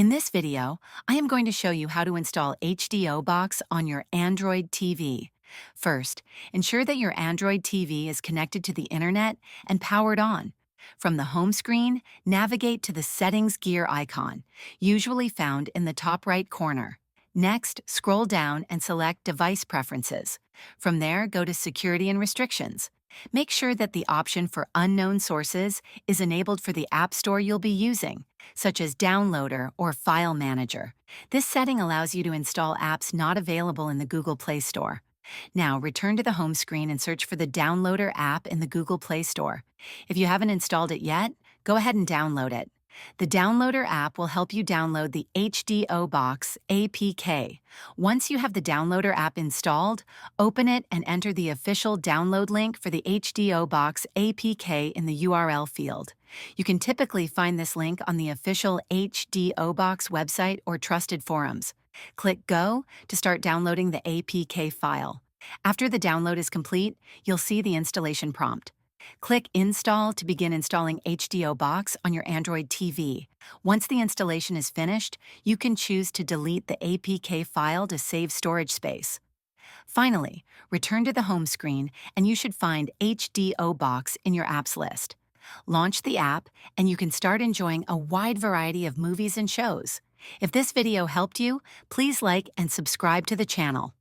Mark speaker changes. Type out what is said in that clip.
Speaker 1: In this video, I am going to show you how to install HDO Box on your Android TV. First, ensure that your Android TV is connected to the internet and powered on. From the home screen, navigate to the Settings gear icon, usually found in the top right corner. Next, scroll down and select Device Preferences. From there, go to Security and Restrictions. Make sure that the option for unknown sources is enabled for the app store you'll be using, such as Downloader or File Manager. This setting allows you to install apps not available in the Google Play Store. Now, return to the home screen and search for the Downloader app in the Google Play Store. If you haven't installed it yet, go ahead and download it. The Downloader app will help you download the HDO Box APK. Once you have the Downloader app installed, open it and enter the official download link for the HDO Box APK in the URL field. You can typically find this link on the official HDO Box website or trusted forums. Click Go to start downloading the APK file. After the download is complete, you'll see the installation prompt. Click Install to begin installing HDO Box on your Android TV. Once the installation is finished, you can choose to delete the APK file to save storage space. Finally, return to the home screen and you should find HDO Box in your apps list. Launch the app and you can start enjoying a wide variety of movies and shows. If this video helped you, please like and subscribe to the channel.